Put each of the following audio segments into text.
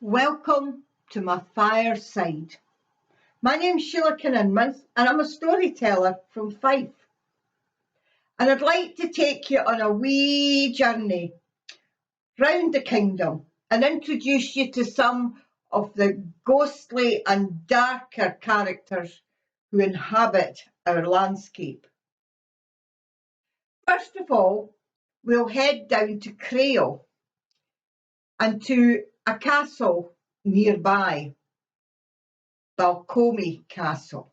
Welcome to my fireside. My name's Sheila Kinninman and I'm a storyteller from Fife. And I'd like to take you on a wee journey round the kingdom and introduce you to some of the ghostly and darker characters who inhabit our landscape. First of all, we'll head down to Crail and to a castle nearby, Vale Castle.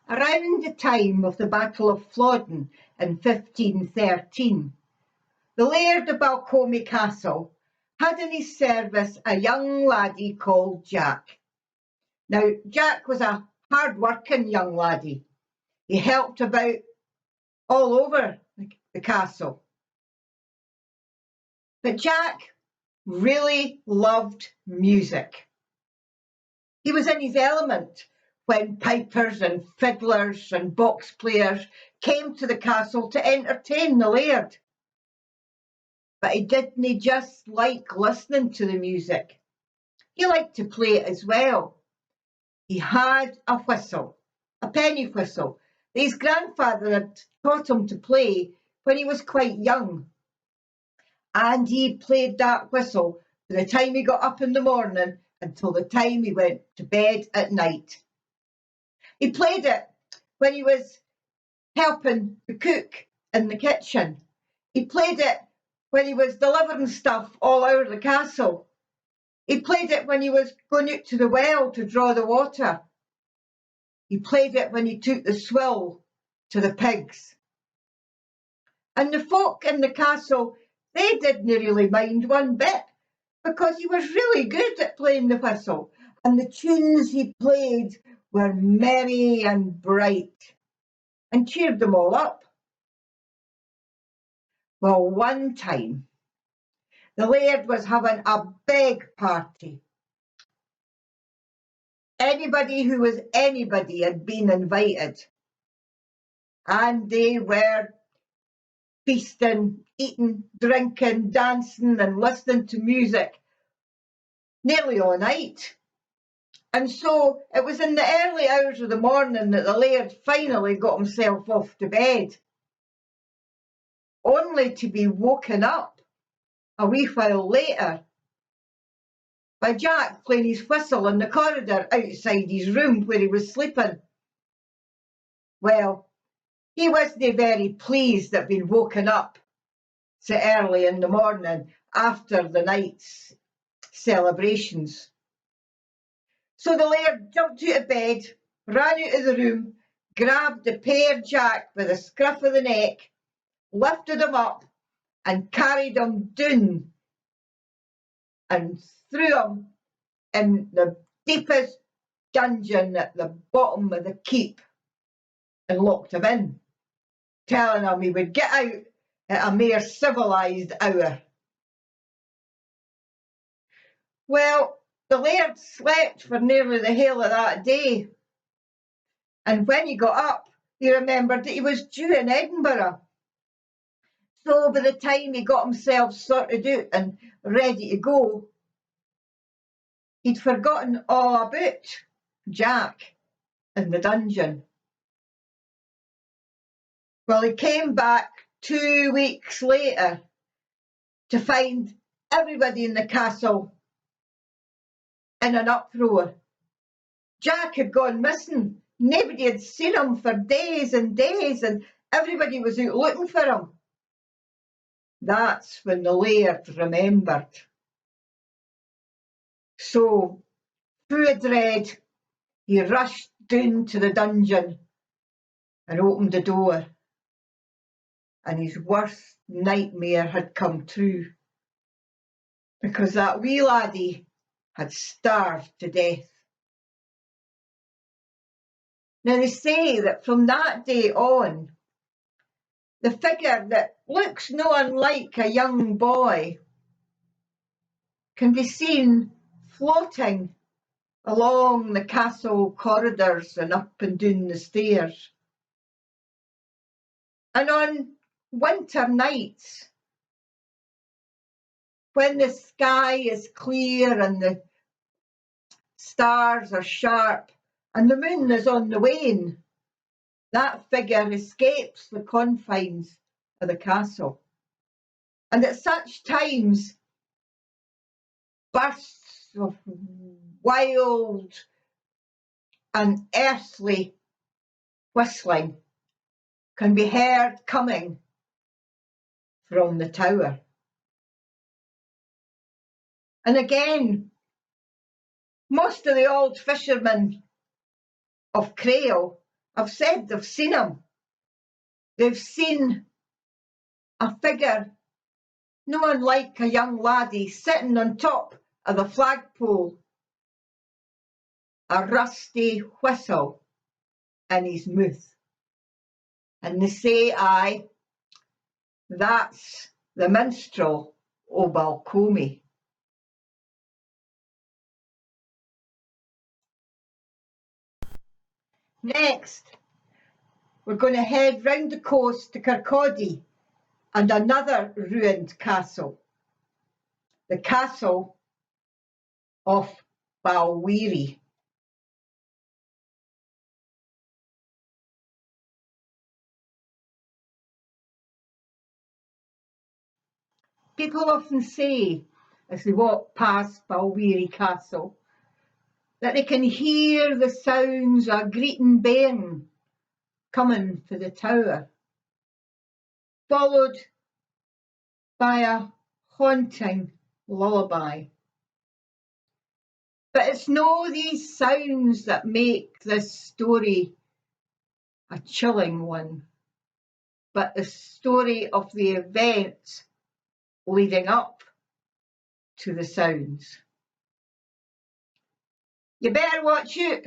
Around the time of the Battle of Flodden in 1513, the Laird of Vale Castle had in his service a young laddie called Jack. Now, Jack was a hard-working young laddie. He helped about all over the castle. But Jack really loved music. He was in his element when pipers and fiddlers and box players came to the castle to entertain the laird. But he didn't just like listening to the music. He liked to play it as well. He had a whistle, a penny whistle, that his grandfather had taught him to play when he was quite young. And he played that whistle from the time he got up in the morning until the time he went to bed at night. He played it when he was helping the cook in the kitchen. He played it when he was delivering stuff all over the castle. He played it when he was going out to the well to draw the water. He played it when he took the swill to the pigs. And the folk in the castle, they didn't really mind one bit because he was really good at playing the whistle, and the tunes he played were merry and bright and cheered them all up. Well, one time, the laird was having a big party. Anybody who was anybody had been invited, and they were feasting, eating, drinking, dancing and listening to music nearly all night. And so it was in the early hours of the morning that the laird finally got himself off to bed, only to be woken up a wee while later by Jack playing his whistle in the corridor outside his room where he was sleeping. Well, he wasn't very pleased at being woken up so early in the morning after the night's celebrations. So the laird jumped out of bed, ran out of the room, grabbed the poor Jack by the scruff of the neck, lifted him up and carried him down and threw him in the deepest dungeon at the bottom of the keep and locked him in, telling him he would get out at a more civilised hour. Well, the laird slept for nearly the whole of that day, and when he got up, he remembered that he was due in Edinburgh. So by the time he got himself sorted out and ready to go, he'd forgotten all about Jack in the dungeon. Well, he came back 2 weeks later to find everybody in the castle in an uproar. Jack had gone missing. Nobody had seen him for days and days, and everybody was out looking for him. That's when the laird remembered. So, full of dread, he rushed down to the dungeon and opened the door. And his worst nightmare had come true, because that wee laddie had starved to death. Now they say that from that day on, the figure that looks no unlike a young boy can be seen floating along the castle corridors and up and down the stairs. And on winter nights, when the sky is clear and the stars are sharp and the moon is on the wane, that figure escapes the confines of the castle. And at such times, bursts of wild and earthly whistling can be heard coming from the tower. And again, most of the old fishermen of Crail have said they've seen him. They've seen a figure, no unlike a young laddie, sitting on top of the flagpole, a rusty whistle in his mouth. And they say, aye, that's the minstrel o' Balcomie. Next, we're going to head round the coast to Kirkcaldy and another ruined castle, the castle of Bowie. People often say, as they walk past Bowie Castle, that they can hear the sounds of a greeting bairn coming for the tower, followed by a haunting lullaby. But it's no these sounds that make this story a chilling one, but the story of the events leading up to the sounds. You better watch out,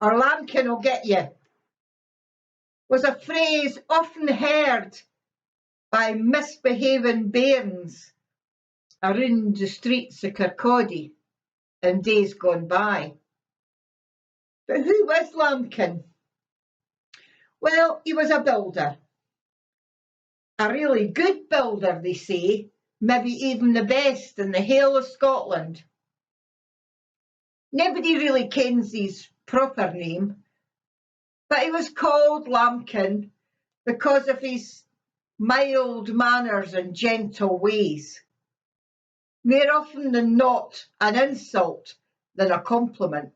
or Lambkin will get you, was a phrase often heard by misbehaving bairns around the streets of Kirkcaldy in days gone by. But who was Lambkin? Well, he was a builder. A really good builder, they say, maybe even the best in the whole of Scotland. Nobody really kens his proper name, but he was called Lambkin because of his mild manners and gentle ways, more often than not an insult than a compliment.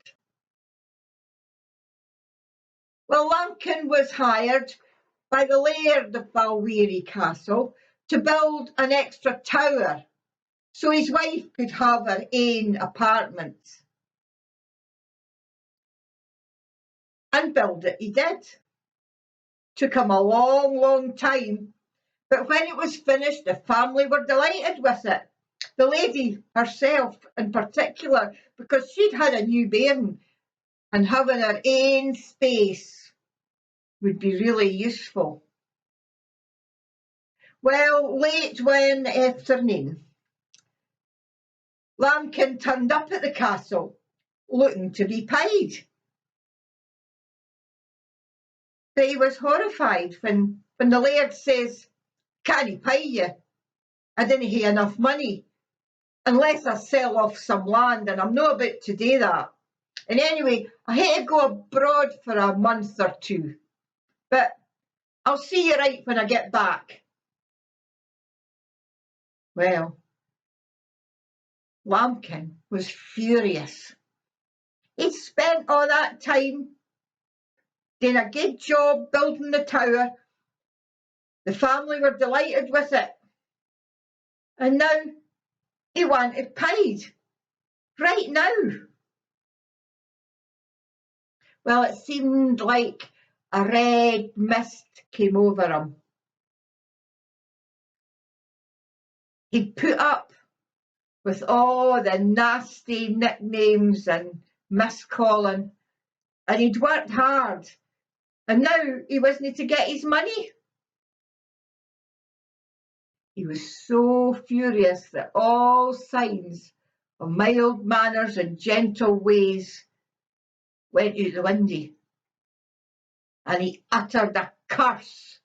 Well, Lambkin was hired by the Laird of Balweary Castle to build an extra tower so his wife could have her own apartments. And build it he did. Took him a long, long time, but when it was finished, the family were delighted with it. The lady herself in particular, because she'd had a new bairn and having her own space would be really useful. Well, late one afternoon, Lambkin turned up at the castle looking to be paid. But he was horrified when the laird says, "Can't he pay you? I didn't hae enough money, unless I sell off some land, and I'm not about to do that. And anyway, I had to go abroad for a month or two, but I'll see you right when I get back." Well, Lambkin was furious. He'd spent all that time doing a good job building the tower. The family were delighted with it. And now he wanted paid. Right now. Well, it seemed like a red mist came over him. He'd put up with all the nasty nicknames and miscalling, and he'd worked hard, and now he wasn't to get his money. He was so furious that all signs of mild manners and gentle ways went out the window, and he uttered a curse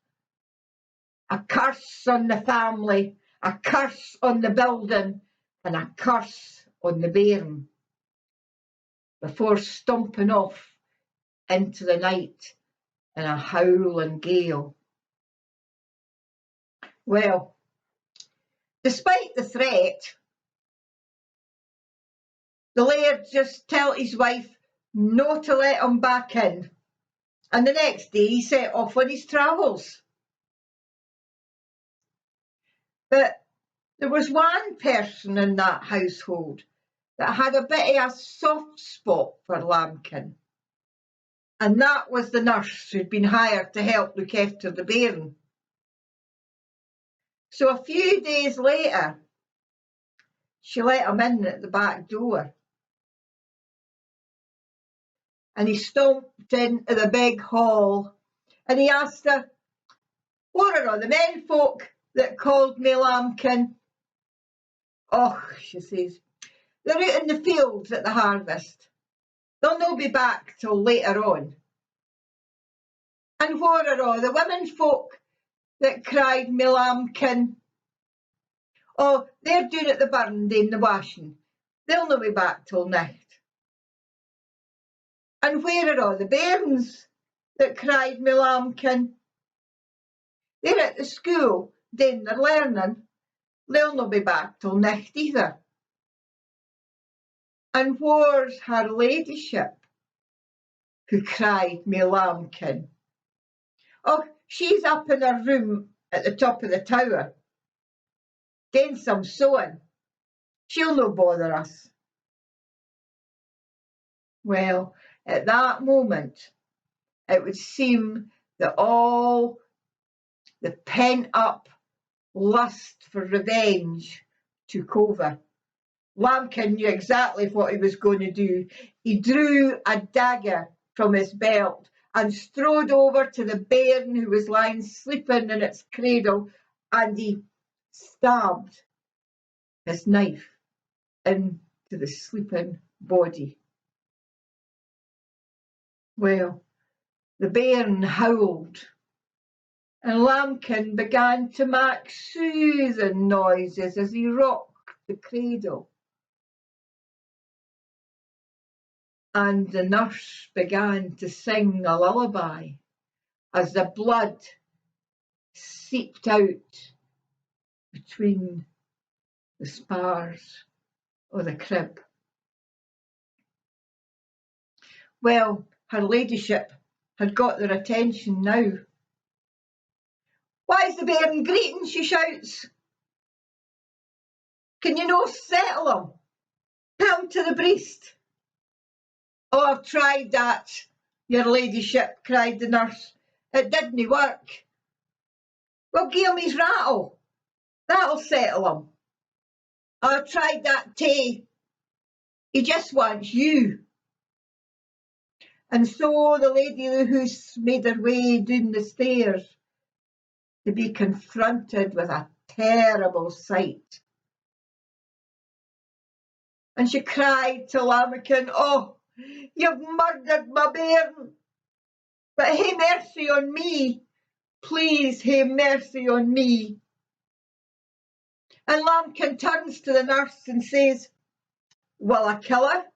A curse on the family, a curse on the building, and a curse on the bairn, before stomping off into the night in a howling gale. Well, despite the threat, the laird just told his wife not to let him back in, and the next day he set off on his travels. But there was one person in that household that had a bit of a soft spot for Lambkin, and that was the nurse who'd been hired to help look after the bairn. So a few days later, she let him in at the back door, and he stomped into the big hall, and he asked her, "What are all the men folk that called me Lambkin?" "Oh," she says, "they're out in the fields at the harvest. They'll no be back till later on." "And where are all the women folk that cried me Lambkin?" "Oh, they're down at the burn doing the washing. They'll no be back till nicht." "And where are all the bairns that cried me Lambkin?" "They're at the school doing their learning. They'll no be back till nicht either." "And where's her ladyship who cried me Lambkin?" "Oh, she's up in her room at the top of the tower, doing some sewing. She'll no bother us." Well, at that moment, it would seem that all the pent-up lust for revenge took over. Lambkin knew exactly what he was going to do. He drew a dagger from his belt and strode over to the bairn who was lying sleeping in its cradle, and he stabbed his knife into the sleeping body. Well, the bairn howled, and Lambkin began to make soothing noises as he rocked the cradle. And the nurse began to sing a lullaby as the blood seeped out between the spars of the crib. Well, her ladyship had got their attention now. "Why's the bairn greeting?" she shouts. "Can you no settle him? Put him to the breast." "Oh, I've tried that, your ladyship," cried the nurse. "It didn't work." "Well, gie him his rattle. That'll settle him." "Oh, I've tried that too. He just wants you." And so the lady of the house made her way down the stairs to be confronted with a terrible sight. And she cried to Lambikin, "Oh, you've murdered my bairn, but hae mercy on me. Please hae mercy on me." And Lambkin turns to the nurse and says, "Will I kill her,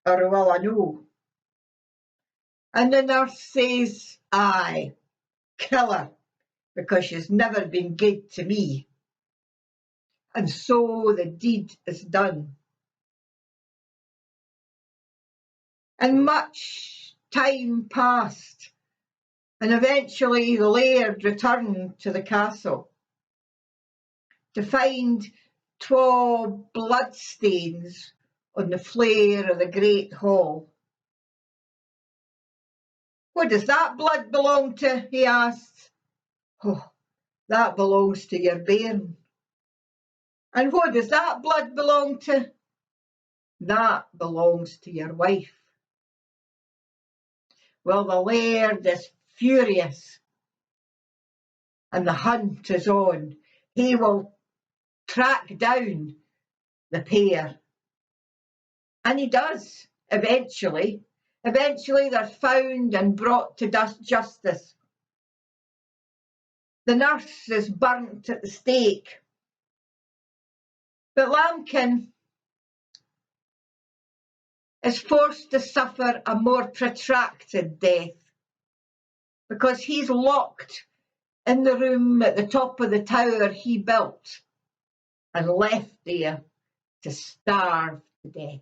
or will I no?" And the nurse says, "Aye, kill her, because she's never been good to me." And so the deed is done. And much time passed, and eventually the laird returned to the castle to find twa bloodstains on the floor of the great hall. "What does that blood belong to?" he asked. "Oh, that belongs to your bairn." "And what does that blood belong to?" "That belongs to your wife." Well, the laird is furious, and the hunt is on. He will track down the pair. And he does, eventually. Eventually they're found and brought to justice. The nurse is burnt at the stake. But Lambkin is forced to suffer a more protracted death because he's locked in the room at the top of the tower he built and left there to starve to death.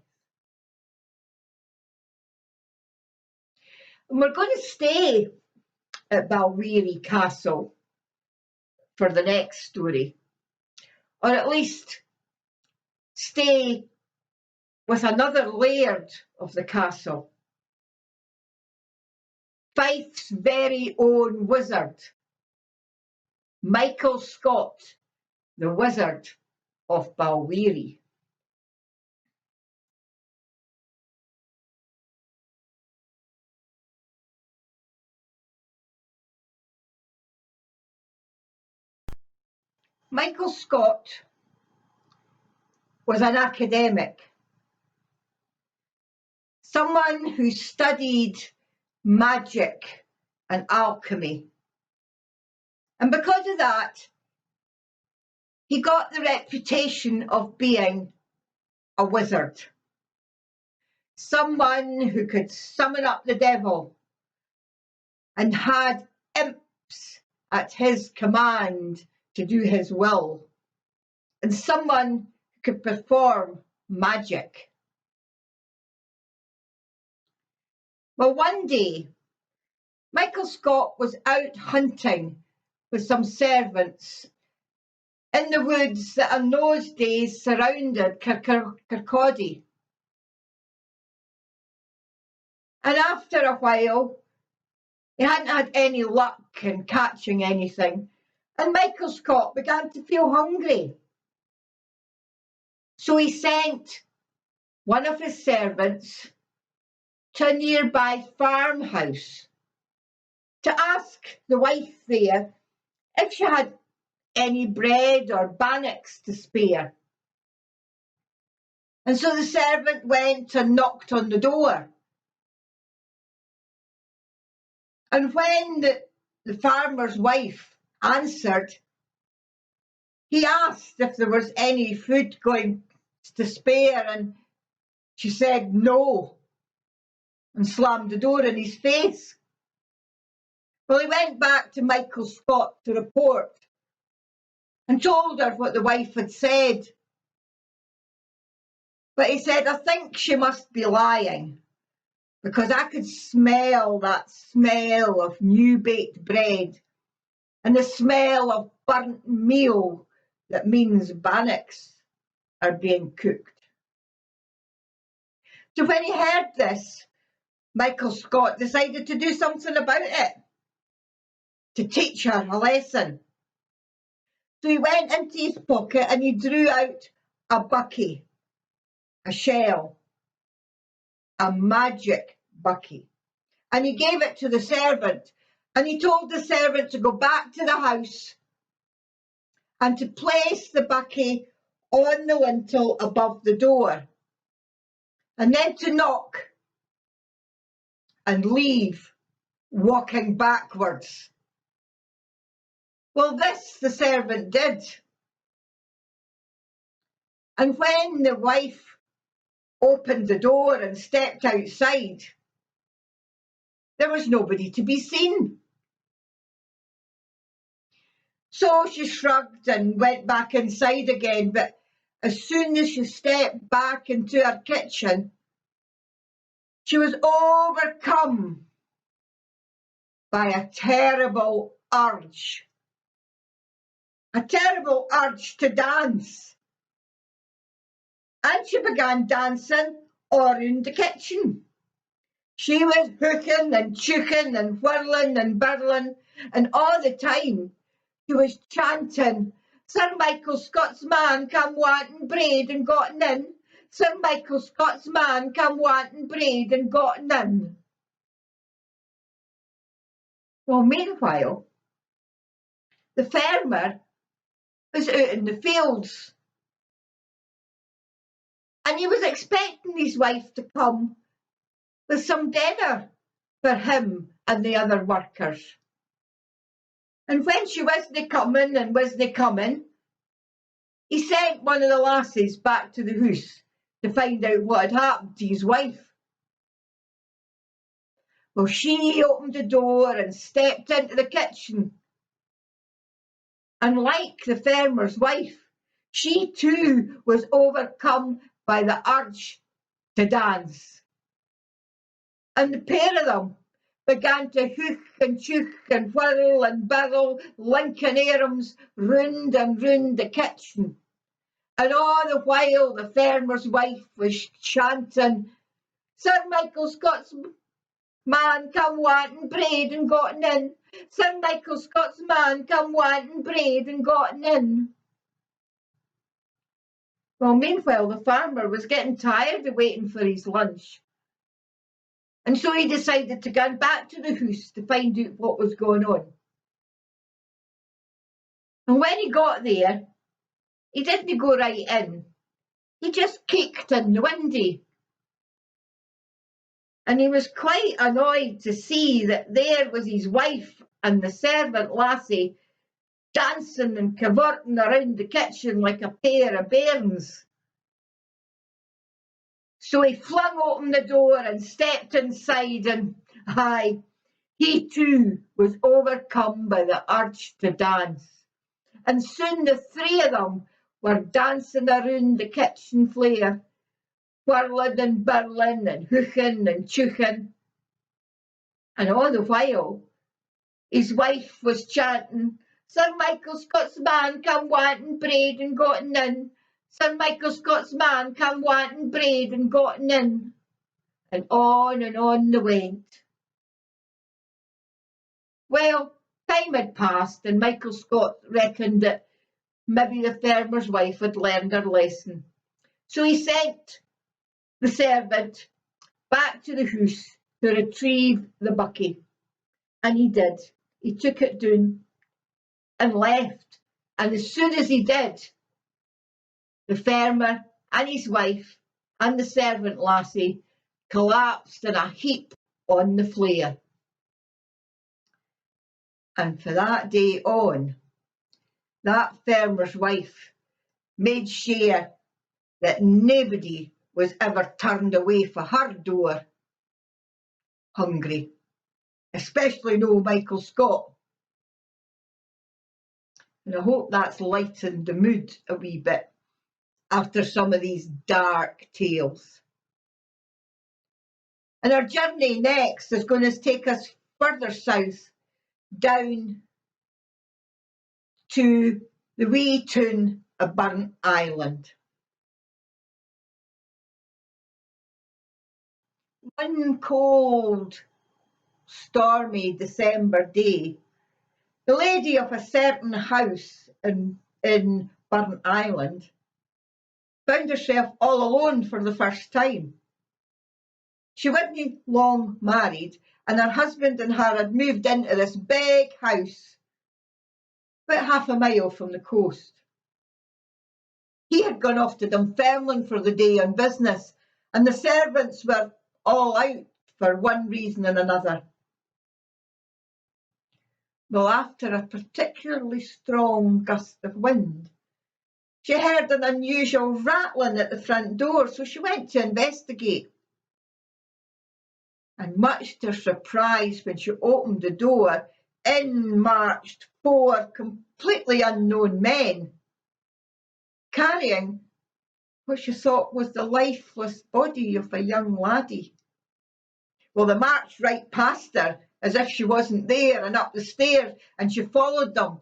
And we're going to stay at Bowie Castle for the next story, or at least stay with another laird of the castle, Fife's very own wizard, Michael Scott, the Wizard of Bowie. Michael Scott was an academic, someone who studied magic and alchemy. And because of that, he got the reputation of being a wizard, someone who could summon up the devil and had imps at his command to do his will, and someone who could perform magic. Well, one day, Michael Scott was out hunting with some servants in the woods that in those days surrounded Kirkcaldy. And after a while, he hadn't had any luck in catching anything, and Michael Scott began to feel hungry. So he sent one of his servants to a nearby farmhouse to ask the wife there if she had any bread or bannocks to spare. And so the servant went and knocked on the door. And when the farmer's wife answered, he asked if there was any food going to spare, and she said no, and slammed the door in his face. Well, he went back to Michael Scott to report and told her what the wife had said. But he said, I think she must be lying, because I could smell that smell of new baked bread and the smell of burnt meal that means bannocks are being cooked. So when he heard this, Michael Scott decided to do something about it, to teach her a lesson. So he went into his pocket and he drew out a bucky, a shell, a magic bucky, and he gave it to the servant, and he told the servant to go back to the house and to place the bucky on the lintel above the door, and then to knock and leave, walking backwards. Well, this the servant did. And when the wife opened the door and stepped outside, there was nobody to be seen. So she shrugged and went back inside again, but as soon as she stepped back into her kitchen, she was overcome by a terrible urge to dance. And she began dancing around the kitchen. She was hooking and chooking and whirling and birling, and all the time she was chanting, Sir Michael Scott's man come wanting bread and gotten in. Sir Michael Scott's man come wanting bread and gotten in. Well, meanwhile, the farmer was out in the fields, and he was expecting his wife to come with some dinner for him and the other workers. And when she wasn't coming, he sent one of the lassies back to the house to find out what had happened to his wife. Well, she opened the door and stepped into the kitchen. And like the farmer's wife, she too was overcome by the urge to dance. And the pair of them began to hook and chook and whirl and birrel, linking arms round and round the kitchen. And all the while the farmer's wife was chanting, Sir Michael Scott's man come wanting bread and gotten in. Sir Michael Scott's man come wanting bread and gotten in. Well, meanwhile, the farmer was getting tired of waiting for his lunch. And so he decided to go back to the house to find out what was going on. And when he got there, he didn't go right in. He just kicked in the window. And he was quite annoyed to see that there was his wife and the servant lassie dancing and cavorting around the kitchen like a pair of bairns. So he flung open the door and stepped inside, and aye, he too was overcome by the urge to dance. And soon the three of them were dancing around the kitchen flare, whirling and birling and hooking and chooking. And all the while, his wife was chanting, Sir Michael Scott's man come wanting bread and gotten in. Sir Michael Scott's man come wanting bread and gotten in. And on they went. Well, time had passed, and Michael Scott reckoned that maybe the farmer's wife had learned her lesson. So he sent the servant back to the house to retrieve the bucket. And he did. He took it down and left. And as soon as he did, the farmer and his wife and the servant lassie collapsed in a heap on the flare. And from that day on, that farmer's wife made sure that nobody was ever turned away from her door hungry, especially no Michael Scott. And I hope that's lightened the mood a wee bit after some of these dark tales. And our journey next is going to take us further south, down to the wee town of Burnt Island. One cold, stormy December day, the lady of a certain house in Burnt Island found herself all alone for the first time. She wasn't long married, and her husband and her had moved into this big house about half a mile from the coast. He had gone off to Dunfermline for the day on business, and the servants were all out for one reason and another. Well, after a particularly strong gust of wind, she heard an unusual rattling at the front door, so she went to investigate. And much to her surprise, when she opened the door, in marched 4 completely unknown men, carrying what she thought was the lifeless body of a young laddie. Well, they marched right past her as if she wasn't there and up the stairs, and she followed them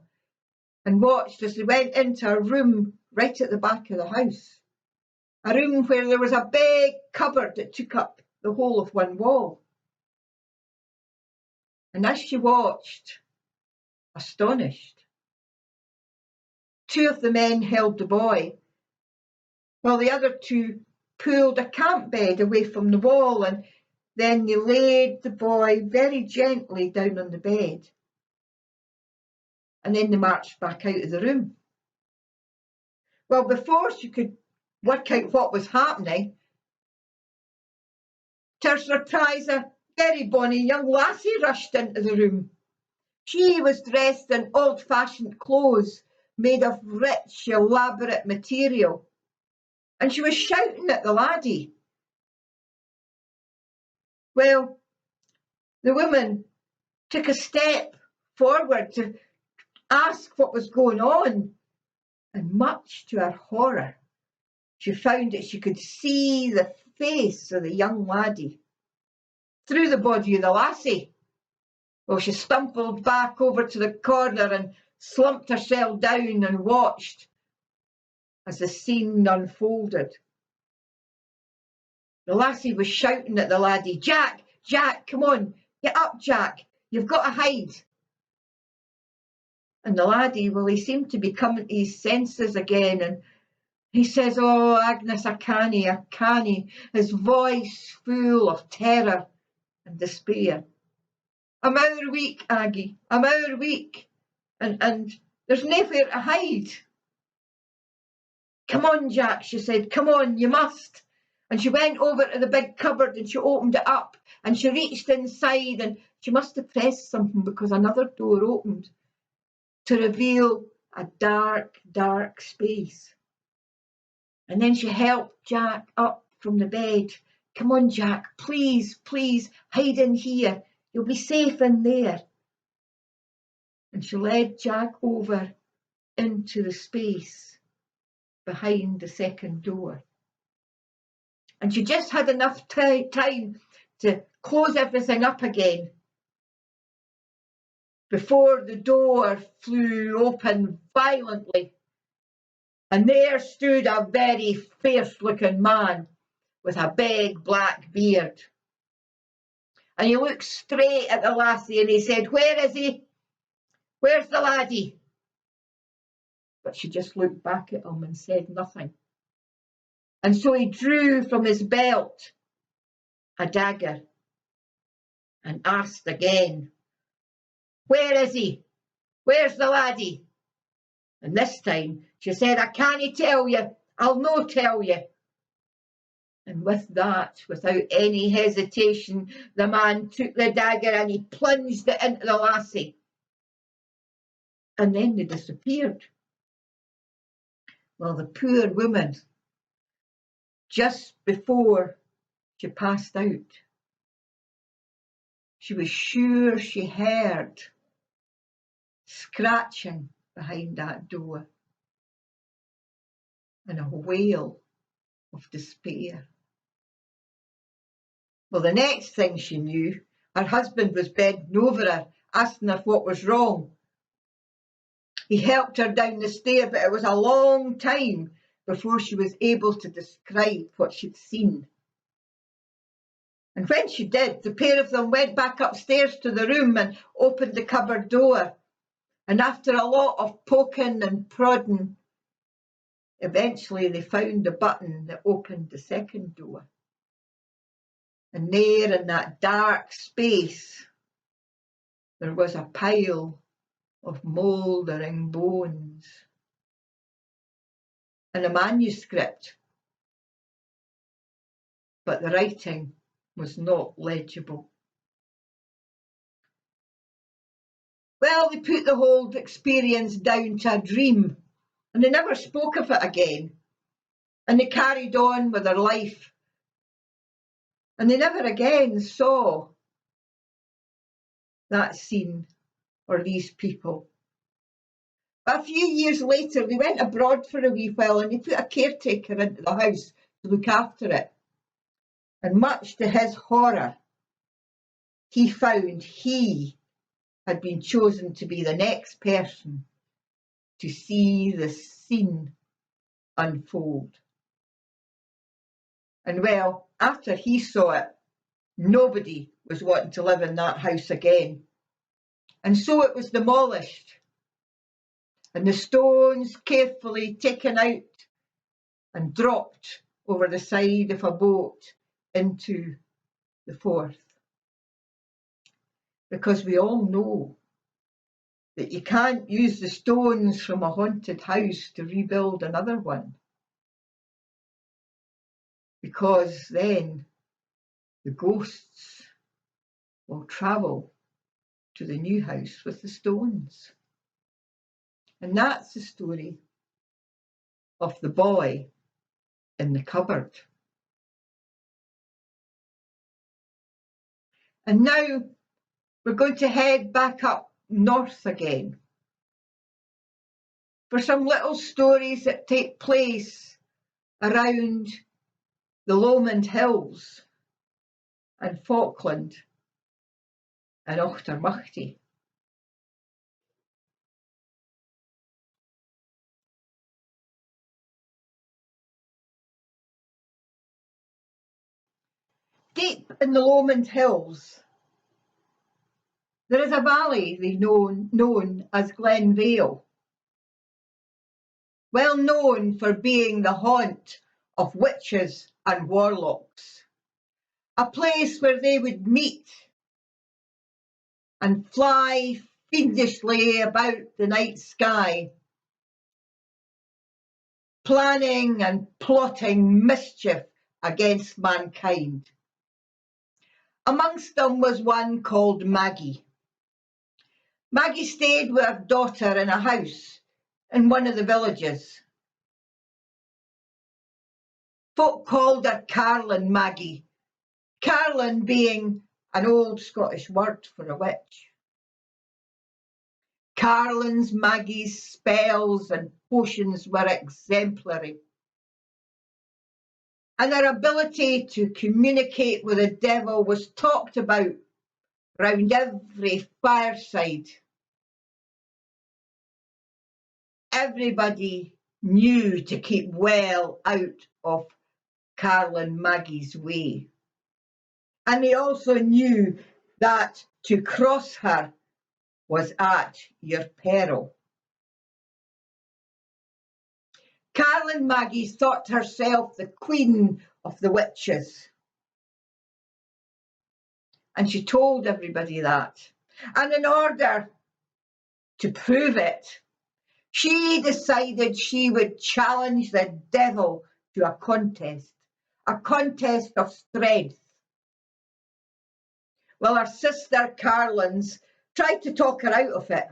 and watched as they went into a room right at the back of the house, a room where there was a big cupboard that took up the whole of one wall. And as she watched, astonished, 2 of the men held the boy, while the other 2 pulled a camp bed away from the wall, and then they laid the boy very gently down on the bed. And then they marched back out of the room. Well, before she could work out what was happening, to her surprise, a very bonny young lassie rushed into the room. She was dressed in old-fashioned clothes made of rich, elaborate material, and she was shouting at the laddie. Well, the woman took a step forward to ask what was going on, and much to her horror, she found that she could see the face of the young laddie through the body of the lassie. Well, she stumbled back over to the corner and slumped herself down and watched as the scene unfolded. The lassie was shouting at the laddie, "Jack, Jack, come on, get up, Jack, you've got to hide." And the laddie, well, he seemed to be coming to his senses again, and he says, "Oh, Agnes, I canny," his voice full of terror and despair. "I'm our weak, Aggie, I'm our weak, and there's nowhere to hide." "Come on, Jack," she said, "come on, you must." And she went over to the big cupboard and she opened it up and she reached inside and she must have pressed something because another door opened to reveal a dark, dark space. And then she helped Jack up from the bed. "Come on, Jack, please, please, hide in here. You'll be safe in there." And she led Jack over into the space behind the second door. And she just had enough time to close everything up again before the door flew open violently. And there stood a very fierce-looking man with a big black beard. And he looked straight at the lassie and he said, "Where is he? Where's the laddie?" But she just looked back at him and said nothing. And so he drew from his belt a dagger and asked again, "Where is he? Where's the laddie?" And this time she said, "I can't tell you. I'll no tell you." And with that, without any hesitation, the man took the dagger and he plunged it into the lassie. And then they disappeared. Well, the poor woman, just before she passed out, she was sure she heard scratching behind that door and a wail of despair. Well, the next thing she knew, her husband was bending over her, asking her what was wrong. He helped her down the stair, but it was a long time before she was able to describe what she'd seen. And when she did, the pair of them went back upstairs to the room and opened the cupboard door. And after a lot of poking and prodding, eventually they found the button that opened the second door. And there in that dark space, there was a pile of mouldering bones and a manuscript, but the writing was not legible. Well, they put the whole experience down to a dream, and they never spoke of it again, and they carried on with their life, and they never again saw that scene or these people. But a few years later, they went abroad for a wee while and they put a caretaker into the house to look after it. And much to his horror, he found he had been chosen to be the next person to see the scene unfold. And well, after he saw it, nobody was wanting to live in that house again. And so it was demolished, and the stones carefully taken out and dropped over the side of a boat into the Forth. Because we all know that you can't use the stones from a haunted house to rebuild another one, because then the ghosts will travel to the new house with the stones. And that's the story of the boy in the cupboard. And now we're going to head back up north again for some little stories that take place around the Lomond Hills and Falkland and Auchtermuchty. Deep in the Lomond Hills, there is a valley known as Vale, well known for being the haunt of witches and warlocks, a place where they would meet and fly fiendishly about the night sky, planning and plotting mischief against mankind. Amongst them was one called Maggie. Maggie stayed with her daughter in a house in one of the villages. Folk called her Carlin Maggie, Carlin being an old Scottish word for a witch. Carlin's Maggie's spells and potions were exemplary, and her ability to communicate with the devil was talked about round every fireside. Everybody knew to keep well out of Carlin Maggie's way. And they also knew that to cross her was at your peril. Carlin Maggie thought herself the queen of the witches. And she told everybody that. And in order to prove it, she decided she would challenge the devil to a contest of strength. Well, her sister Carlin's tried to talk her out of it,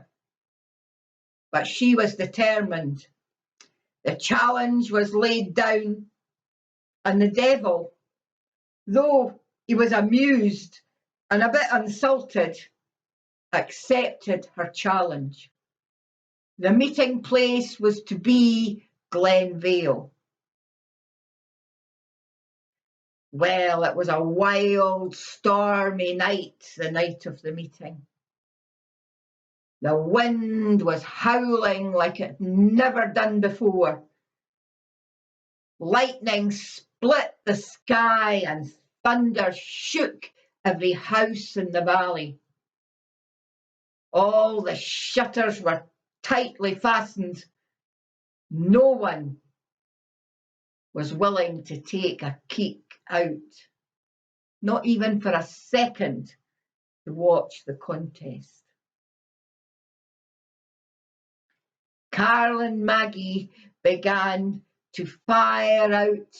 but she was determined. The challenge was laid down, and the devil, though he was amused and a bit insulted, accepted her challenge. The meeting place was to be Vale. Well, it was a wild, stormy night, the night of the meeting. The wind was howling like it never done before. Lightning split the sky and thunder shook every house in the valley. All the shutters were tightly fastened. No one was willing to take a peek out, not even for a second, to watch the contest. Carlin Maggie began to fire out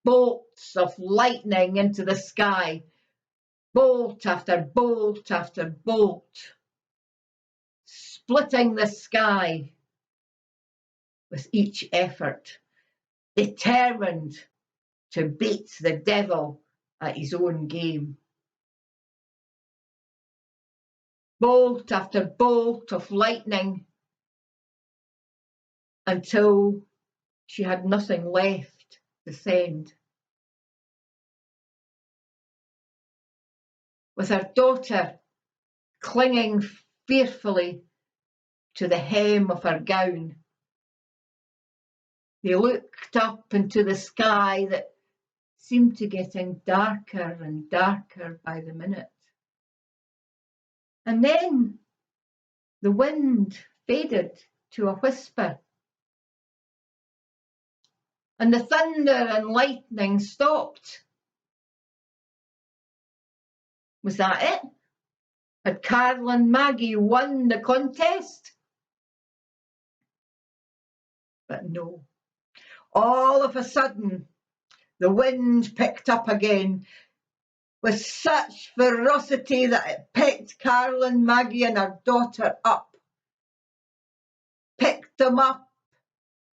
bolts of lightning into the sky, bolt after bolt after bolt, splitting the sky with each effort, determined to beat the devil at his own game. Bolt after bolt of lightning until she had nothing left to send. With her daughter clinging fearfully to the hem of her gown, they looked up into the sky that seemed to getting darker and darker by the minute. And then the wind faded to a whisper, and the thunder and lightning stopped. Was that it? Had Carlin Maggie won the contest? But no. All of a sudden, the wind picked up again. with such ferocity that it picked Caroline, Maggie and her daughter up, picked them up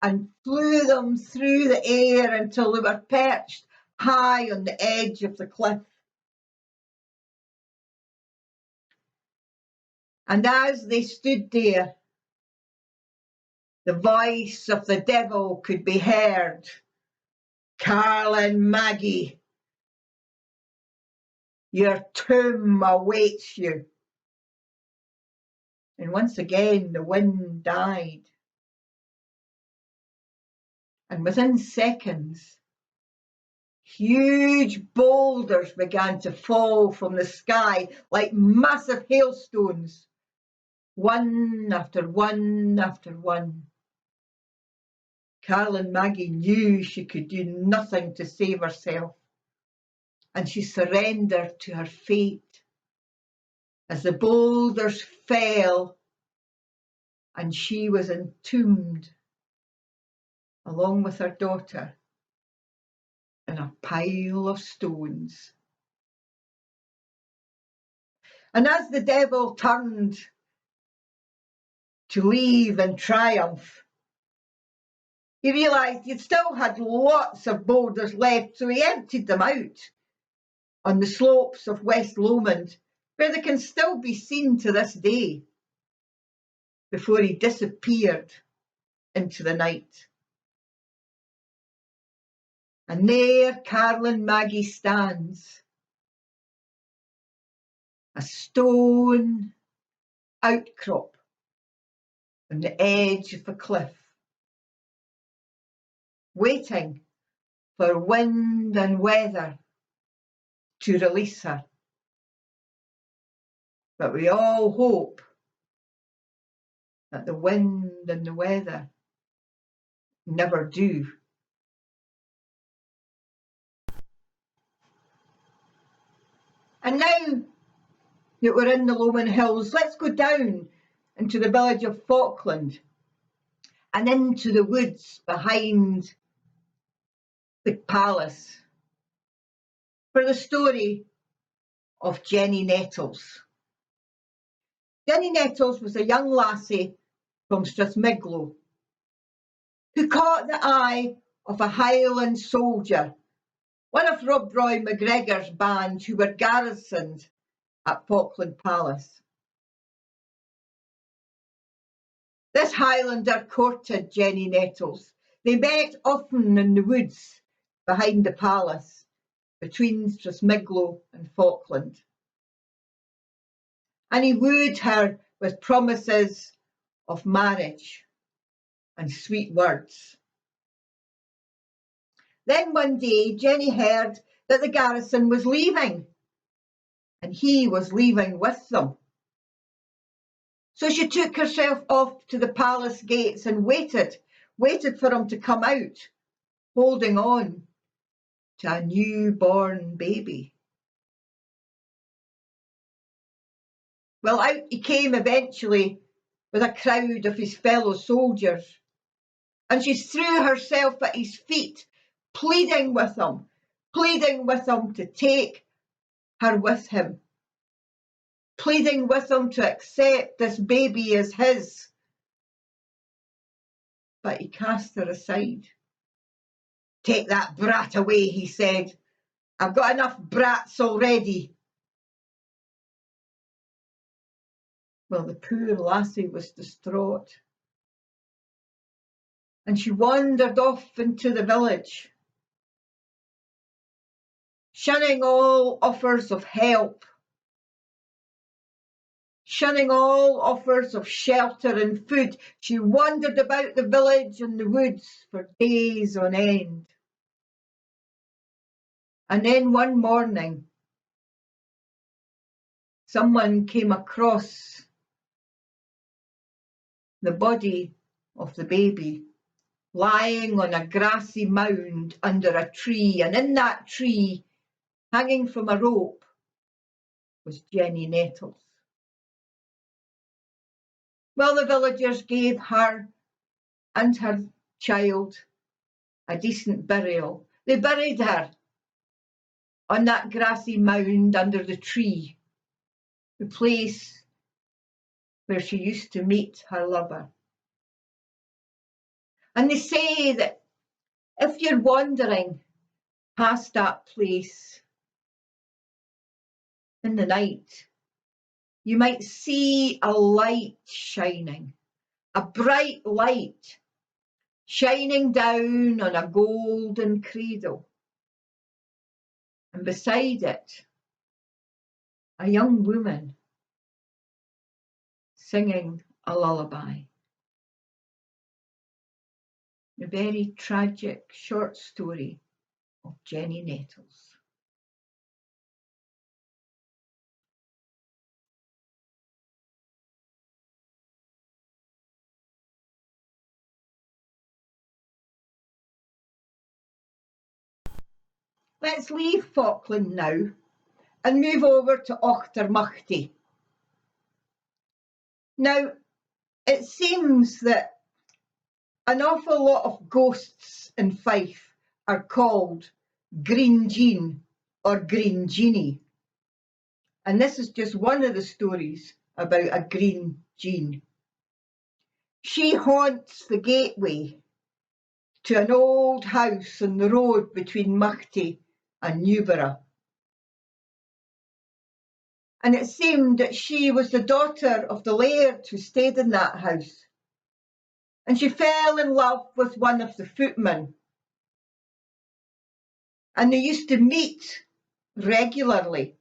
and flew them through the air until they were perched high on the edge of the cliff. And as they stood there, the voice of the devil could be heard. Caroline, Maggie, your tomb awaits you. And once again the wind died. And within seconds, huge boulders began to fall from the sky like massive hailstones, one after one after one. Caroline Maggie knew she could do nothing to save herself, and she surrendered to her fate as the boulders fell and she was entombed along with her daughter in a pile of stones. And as the devil turned to leave in triumph, he realised he'd still had lots of boulders left, so he emptied them out on the slopes of West Lomond, where they can still be seen to this day, before he disappeared into the night. And there Caroline Maggie stands, a stone outcrop on the edge of the cliff, waiting for wind and weather to release her. But we all hope that the wind and the weather never do. And now that we're in the Lomond Hills, let's go down into the village of Falkland and into the woods behind the palace for the story of Jenny Nettles. Jenny Nettles was a young lassie from Strathmiglo who caught the eye of a Highland soldier, one of Rob Roy McGregor's band who were garrisoned at Falkland Palace. This Highlander courted Jenny Nettles. They met often in the woods behind the palace, between Strathmiglo and Falkland. And he wooed her with promises of marriage and sweet words. Then one day, Jenny heard that the garrison was leaving, and he was leaving with them. So she took herself off to the palace gates and waited for him to come out, holding on to a newborn baby. Well, out he came eventually with a crowd of his fellow soldiers, and she threw herself at his feet, pleading with him to take her with him, pleading with him to accept this baby as his. But he cast her aside. "Take that brat away," he said. "I've got enough brats already." Well, the poor lassie was distraught, and she wandered off into the village, shunning all offers of help, shunning all offers of shelter and food. She wandered about the village and the woods for days on end. And then one morning, someone came across the body of the baby lying on a grassy mound under a tree, and in that tree, hanging from a rope, was Jenny Nettles. Well, the villagers gave her and her child a decent burial. They buried her on that grassy mound under the tree, the place where she used to meet her lover. And they say that if you're wandering past that place in the night, you might see a light shining, a bright light shining down on a golden cradle. And beside it, a young woman singing a lullaby. A very tragic short story of Jenny Nettles. Let's leave Falkland now and move over to Auchtermuchty. Now, it seems that an awful lot of ghosts in Fife are called Green Jean or Green Genie. And this is just one of the stories about a Green Jean. She haunts the gateway to an old house on the road between Muchty and Newborough. And it seemed that she was the daughter of the laird who stayed in that house. And she fell in love with one of the footmen. And they used to meet regularly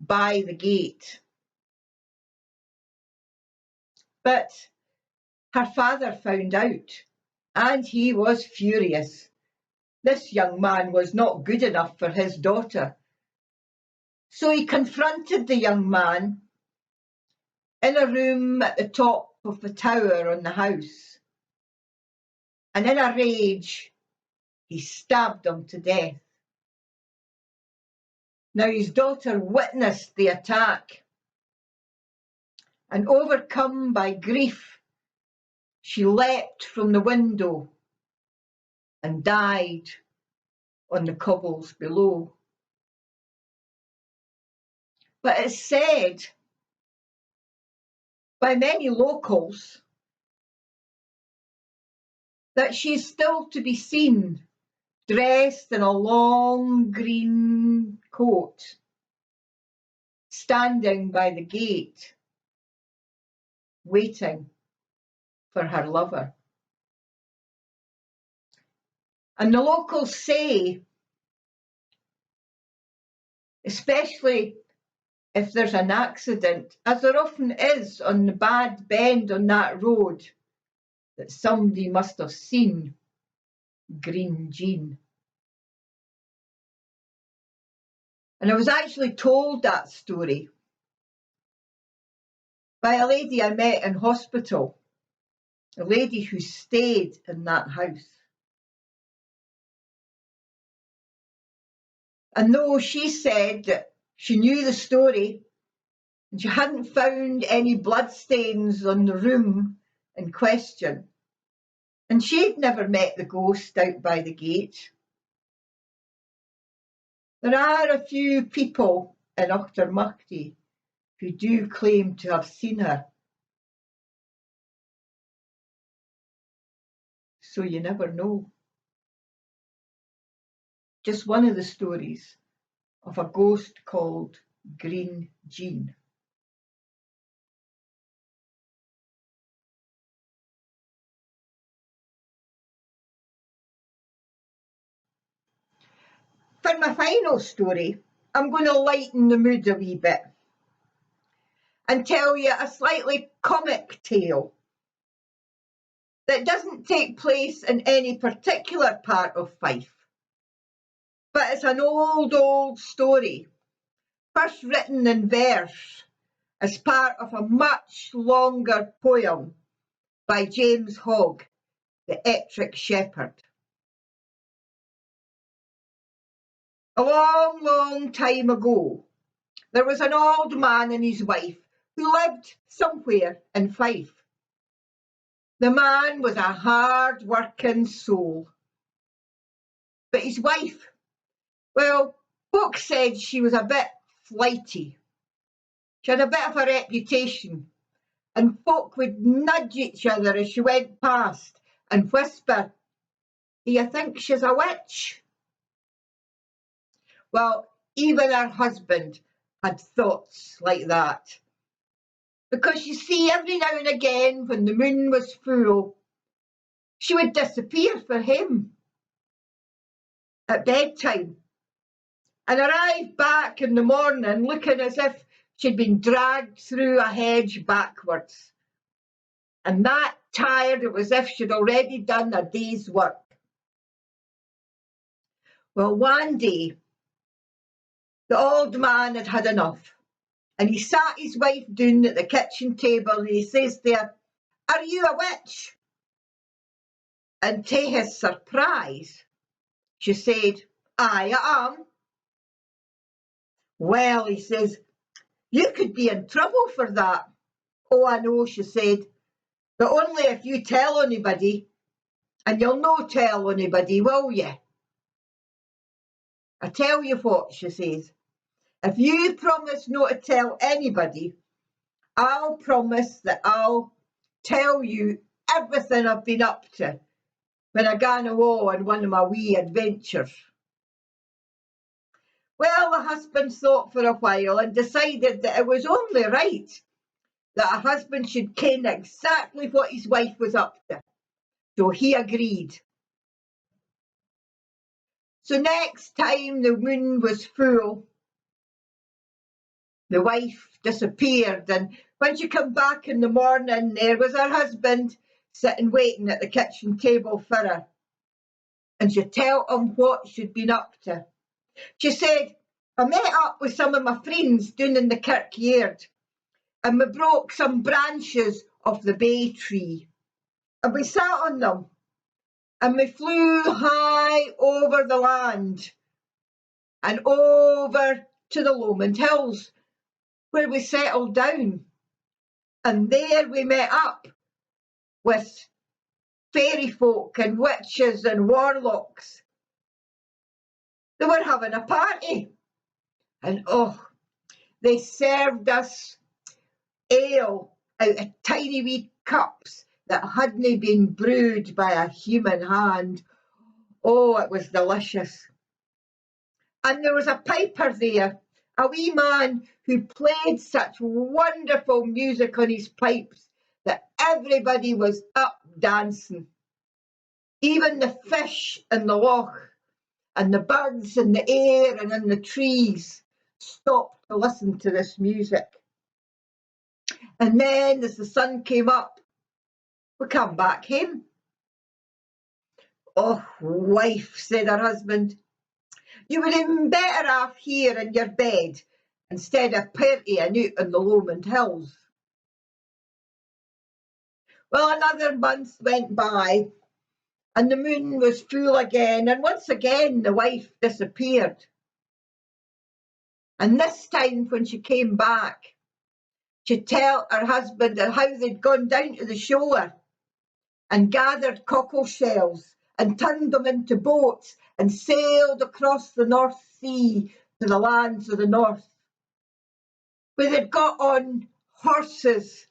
by the gate. But her father found out, and he was furious. This young man was not good enough for his daughter. So he confronted the young man in a room at the top of the tower on the house. And in a rage, he stabbed him to death. Now his daughter witnessed the attack, and overcome by grief, she leapt from the window and died on the cobbles below. But it's said by many locals that she's still to be seen dressed in a long green coat, standing by the gate, waiting for her lover. And the locals say, especially if there's an accident, as there often is on the bad bend on that road, that somebody must have seen Green Jean. And I was actually told that story by a lady I met in hospital, a lady who stayed in that house. And though she said that she knew the story and she hadn't found any bloodstains on the room in question, and she'd never met the ghost out by the gate, there are a few people in Auchtermuchty who do claim to have seen her. So you never know. Just one of the stories of a ghost called Green Jean. For my final story, I'm going to lighten the mood a wee bit and tell you a slightly comic tale that doesn't take place in any particular part of Fife, but it's an old story, first written in verse as part of a much longer poem by James Hogg, the Ettrick Shepherd. A long time ago, there was an old man and his wife who lived somewhere in Fife. The man was a hard-working soul. But his wife, well, Folk said she was a bit flighty. She had a bit of a reputation, and folk would nudge each other as she went past and whisper, "Do you think she's a witch?" Well, even her husband had thoughts like that. Because you see, every now and again, when the moon was full, she would disappear for him at bedtime and arrive back in the morning looking as if she'd been dragged through a hedge backwards, and that tired it was as if she'd already done a day's work. Well, one day, the old man had had enough, and he sat his wife down at the kitchen table and he says to her, "Are you a witch?" And to his surprise, she said, "Aye, I am." "Well," he says, "you could be in trouble for that." "Oh, I know," she said, "but only if you tell anybody, and you'll no tell anybody, will you?" "I tell you what," she says, "if you promise not to tell anybody, I'll promise that I'll tell you everything I've been up to when I gan awa on one of my wee adventures." Well, the husband thought for a while and decided that it was only right that a husband should ken exactly what his wife was up to. So he agreed. So next time the moon was full, the wife disappeared, and when she came back in the morning, there was her husband sitting waiting at the kitchen table for her. And she told him what she'd been up to. She said, "I met up with some of my friends down in the kirkyard, and we broke some branches off the bay tree, and we sat on them, and we flew high over the land and over to the Lowland Hills, where we settled down, and there we met up with fairy folk and witches and warlocks. They were having a party, and they served us ale out of tiny wee cups that hadn't been brewed by a human hand. Oh, it was delicious. And there was a piper there, a wee man who played such wonderful music on his pipes that everybody was up dancing. Even the fish in the loch and the birds in the air and in the trees stopped to listen to this music. And then as the sun came up, we come back home. "Oh, wife," said her husband, "you would have been better off here in your bed instead of partying out on the Lowland Hills." Well, another month went by, and the moon was full again, and once again the wife disappeared. And this time when she came back, she told her husband how they'd gone down to the shore and gathered cockle shells and turned them into boats and sailed across the North Sea to the lands of the north, where they'd got on horses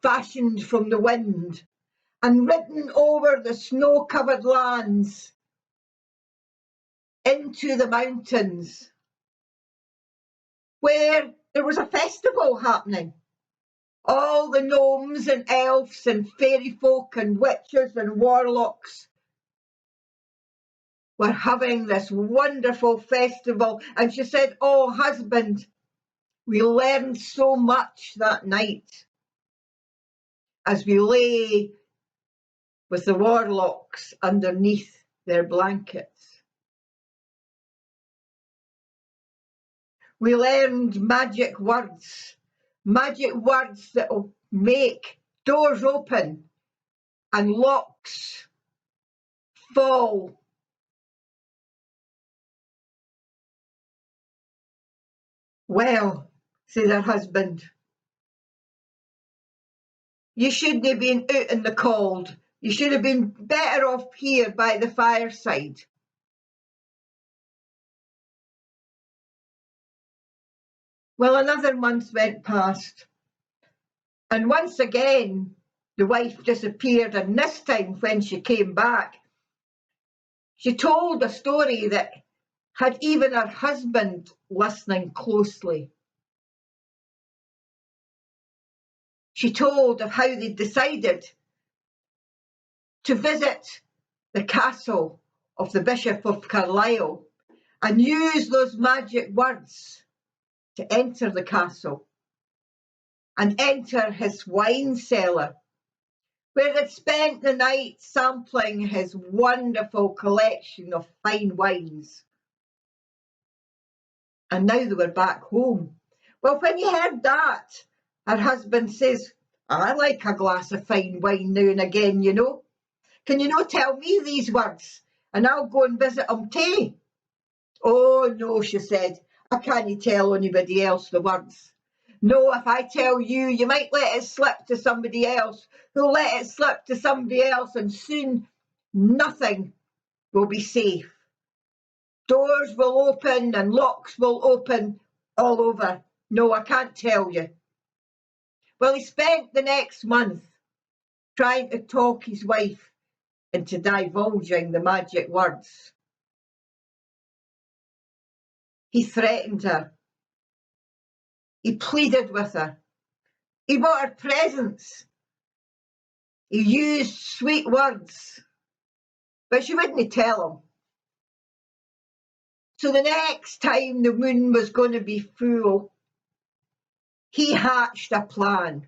fashioned from the wind and ridden over the snow-covered lands into the mountains, where there was a festival happening. All the gnomes and elves and fairy folk and witches and warlocks were having this wonderful festival. And she said, "Oh, husband, we learned so much that night as we lay with the warlocks underneath their blankets. We learned magic words that will make doors open and locks fall." "Well," said her husband, "you shouldn't have been out in the cold. You should have been better off here by the fireside." Well, another month went past, and once again the wife disappeared, and this time when she came back, she told a story that had even her husband listening closely. She told of how they decided to visit the castle of the Bishop of Carlisle and use those magic words to enter the castle and enter his wine cellar, where they'd spent the night sampling his wonderful collection of fine wines. And now they were back home. Well, when you heard that, her husband says, I like a glass of fine wine now and again, you know. Can you not tell me these words, and I'll go and visit him too? Oh, no, she said, I can't tell anybody else the words. No, if I tell you, you might let it slip to somebody else, who'll let it slip to somebody else, and soon nothing will be safe. Doors will open and locks will open all over. No, I can't tell you. Well, he spent the next month trying to talk his wife into divulging the magic words. He threatened her. He pleaded with her. He bought her presents. He used sweet words, but she wouldn't tell him. So the next time the moon was going to be full, he hatched a plan.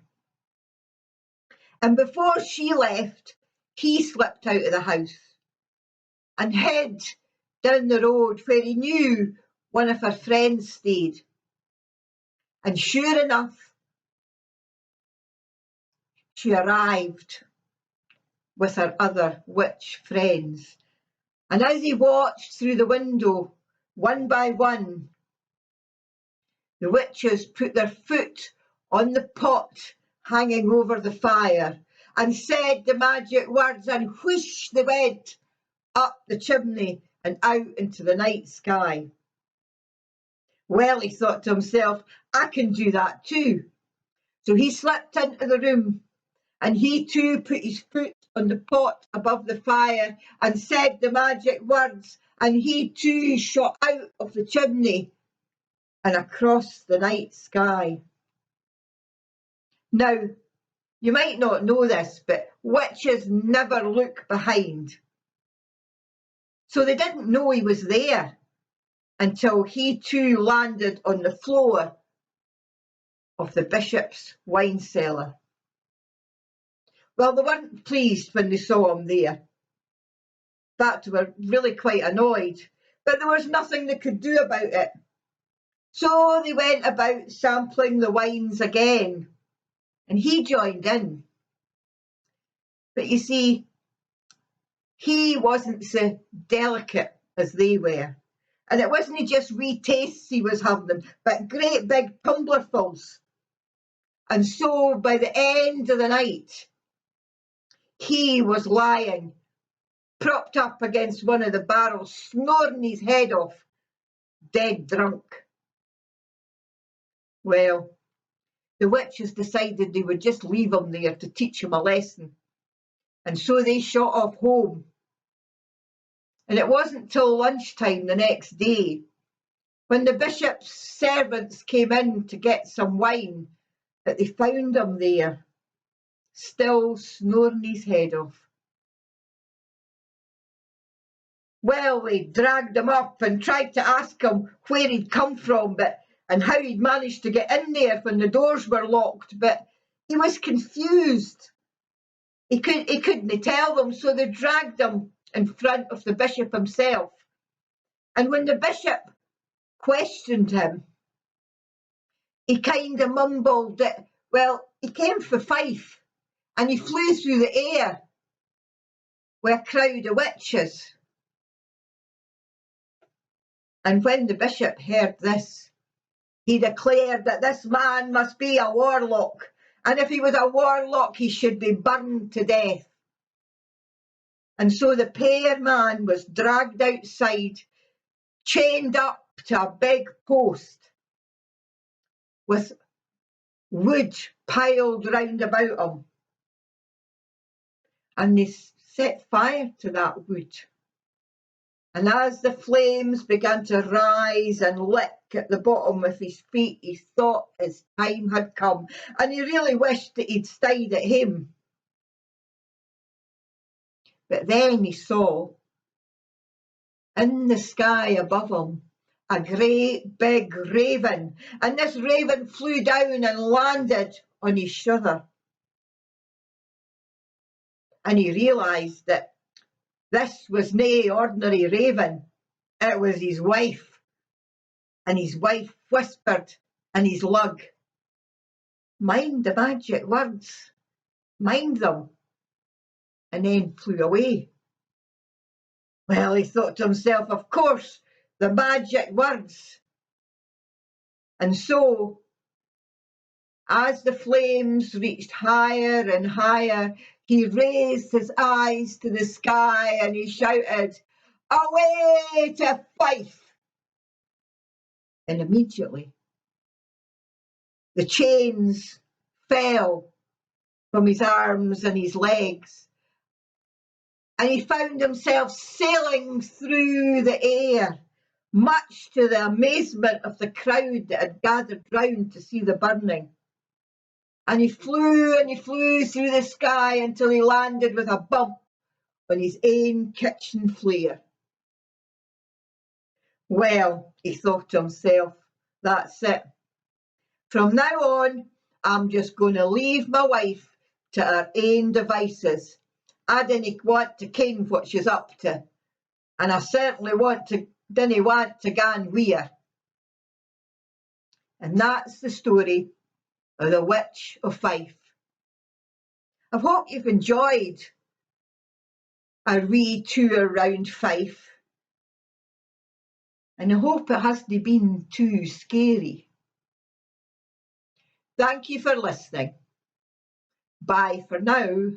And before she left, he slipped out of the house and hid down the road where he knew one of her friends stayed. And sure enough, she arrived with her other witch friends. And as they watched through the window, one by one, the witches put their foot on the pot hanging over the fire and said the magic words, and whoosh they went up the chimney and out into the night sky. Well, he thought to himself, I can do that too. So he slipped into the room and he too put his foot on the pot above the fire and said the magic words, and he too shot out of the chimney and across the night sky. Now, you might not know this, but witches never look behind. So they didn't know he was there until he too landed on the floor of the bishop's wine cellar. Well, they weren't pleased when they saw him there. In fact, they were really quite annoyed, but there was nothing they could do about it. So they went about sampling the wines again, and he joined in. But you see, he wasn't so delicate as they were. And it wasn't just wee tastes he was having, but great big tumblerfuls. And so by the end of the night, he was lying, propped up against one of the barrels, snoring his head off, dead drunk. Well, the witches decided they would just leave him there to teach him a lesson. And so they shot off home. And it wasn't till lunchtime the next day, when the bishop's servants came in to get some wine, that they found him there, still snoring his head off. Well, they dragged him up and tried to ask him where he'd come from and how he'd managed to get in there when the doors were locked, but he was confused. He couldn't tell them, so they dragged him in front of the bishop himself. And when the bishop questioned him, he kind of mumbled that, well, he came from Fife and he flew through the air with a crowd of witches. And when the bishop heard this, he declared that this man must be a warlock, and if he was a warlock, he should be burned to death. And so the poor man was dragged outside, chained up to a big post, with wood piled round about him, and they set fire to that wood. And as the flames began to rise and lick at the bottom of his feet, he thought his time had come, and he really wished that he'd stayed at home. But then he saw, in the sky above him, a great big raven, and this raven flew down and landed on his shoulder. And he realised that this was nae ordinary raven, it was his wife. And his wife whispered in his lug, "Mind the magic words, mind them," and then flew away. Well, he thought to himself, of course, the magic words. And so, as the flames reached higher and higher, he raised his eyes to the sky and he shouted, "Away to Fife!" And immediately, the chains fell from his arms and his legs, and he found himself sailing through the air, much to the amazement of the crowd that had gathered round to see the burning. And he flew through the sky until he landed with a bump on his ain kitchen flare. Well, he thought to himself, that's it. From now on, I'm just going to leave my wife to her ain devices. I didn't want to ken what she's up to, and I certainly didn't want to gang wi' her. And that's the story of the Witch of Fife. I hope you've enjoyed a wee tour round Fife, and I hope it hasn't been too scary. Thank you for listening. Bye for now.